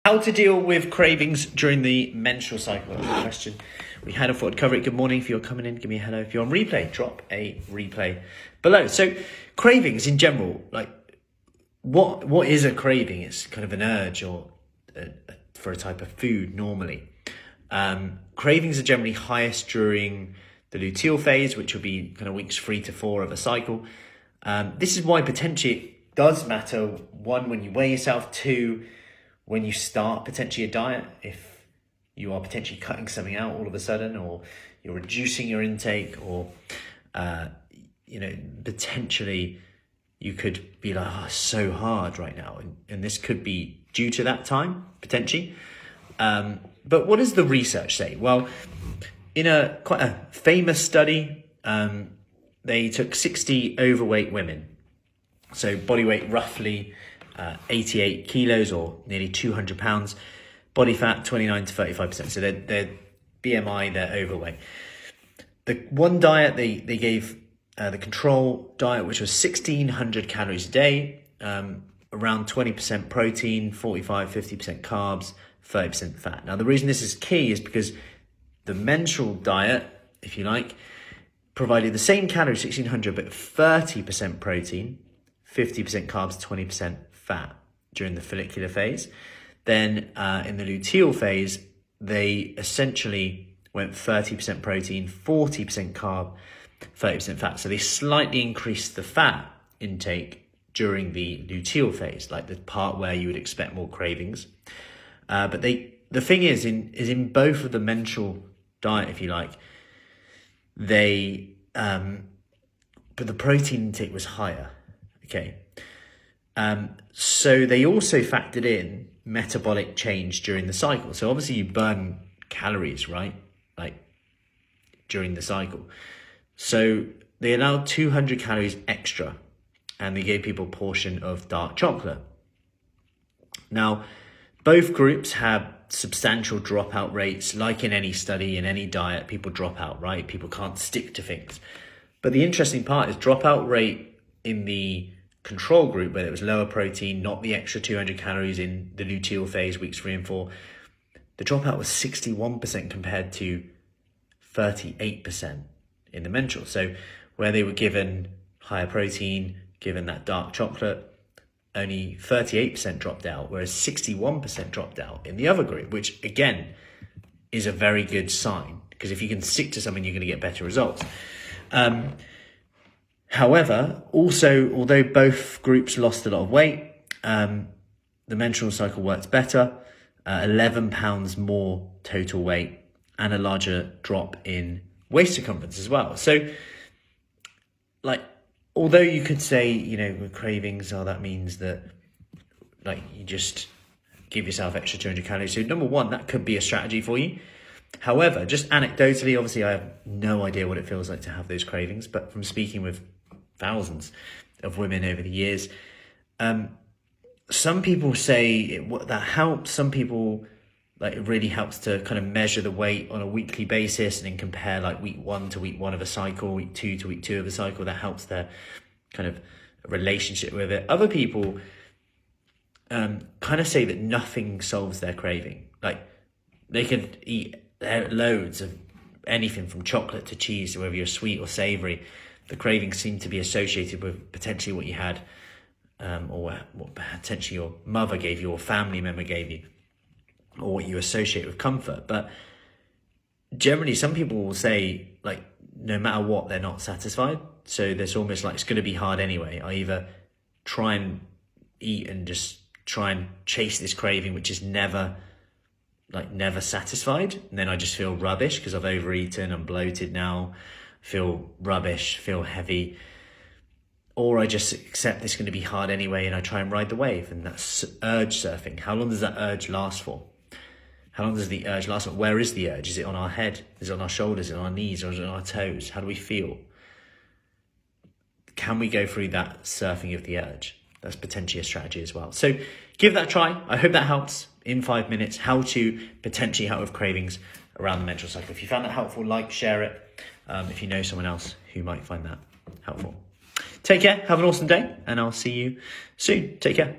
How to deal with cravings during the menstrual cycle? That's the question we had. I thought I'd cover it. Good morning. If you're coming in, give me a hello. If you're on replay, drop a replay below. So cravings in general, like what is a craving? It's kind of an urge or for a type of food normally. Cravings are generally highest during the luteal phase, which will be kind of weeks 3 to 4 of a cycle. This is why potentially it does matter, one, when you weigh yourself, two, when you start potentially a diet, if you are potentially cutting something out all of a sudden, or you're reducing your intake, or potentially you could be like, oh, it's so hard right now, and this could be due to that time potentially. But what does the research say? Well, in quite a famous study, they took 60 overweight women, so body weight roughly 88 kilos or nearly 200 pounds, body fat 29 to 35%. So their BMI, they're overweight. The one diet they gave, the control diet, which was 1,600 calories a day, around 20% protein, 45-50% carbs, 30% fat. Now, the reason this is key is because the menstrual diet, if you like, provided the same calories, 1,600, but 30% protein, 50% carbs, 20% fat during the follicular phase. Then in the luteal phase, they essentially went 30% protein, 40% carb, 30% fat. So they slightly increased the fat intake during the luteal phase, like the part where you would expect more cravings. But the thing is, in both of the menstrual diet, if you like, but the protein intake was higher. Okay. So they also factored in metabolic change during the cycle. So obviously you burn calories, right? Like during the cycle. So they allowed 200 calories extra, and they gave people a portion of dark chocolate. Now, both groups had substantial dropout rates. Like in any study, in any diet, people drop out, right? People can't stick to things. But the interesting part is dropout rate in the control group, where it was lower protein, not the extra 200 calories in the luteal phase, weeks 3 and 4, the dropout was 61% compared to 38% in the menstrual. So where they were given higher protein, given that dark chocolate, only 38% dropped out, whereas 61% dropped out in the other group, which again is a very good sign, because if you can stick to something, you're going to get better results. However, also, although both groups lost a lot of weight, the menstrual cycle works better, 11 pounds more total weight, and a larger drop in waist circumference as well. So, like, although you could say, with cravings, that means that, like, you just give yourself extra 200 calories. So number one, that could be a strategy for you. However, just anecdotally, obviously, I have no idea what it feels like to have those cravings, but from speaking with thousands of women over the years, some people say that helps. Some people, like, it really helps to kind of measure the weight on a weekly basis and then compare like week 1 to week 1 of a cycle, week 2 to week 2 of a cycle. That helps their kind of relationship with it. Other people kind of say that nothing solves their craving. Like, they could eat loads of anything from chocolate to cheese, whether you're sweet or savory. The cravings seem to be associated with potentially what you had, or what potentially your mother gave you or family member gave you, or what you associate with comfort. But generally, some people will say, like, no matter what, they're not satisfied. So there's almost like, it's going to be hard anyway. I either try and eat and just try and chase this craving, which is never satisfied. And then I just feel rubbish because I've overeaten, I'm bloated now, feel rubbish, feel heavy. Or I just accept it's going to be hard anyway and I try and ride the wave. And that's urge surfing. How long does that urge last for? How long does the urge last for? Where is the urge? Is it on our head? Is it on our shoulders? Is it on our knees? Or is it on our toes? How do we feel? Can we go through that surfing of the urge? That's potentially a strategy as well. So give that a try. I hope that helps in 5 minutes, how to potentially help with cravings around the menstrual cycle. If you found that helpful, like, share it. If you know someone else who might find that helpful. Take care, have an awesome day, and I'll see you soon. Take care.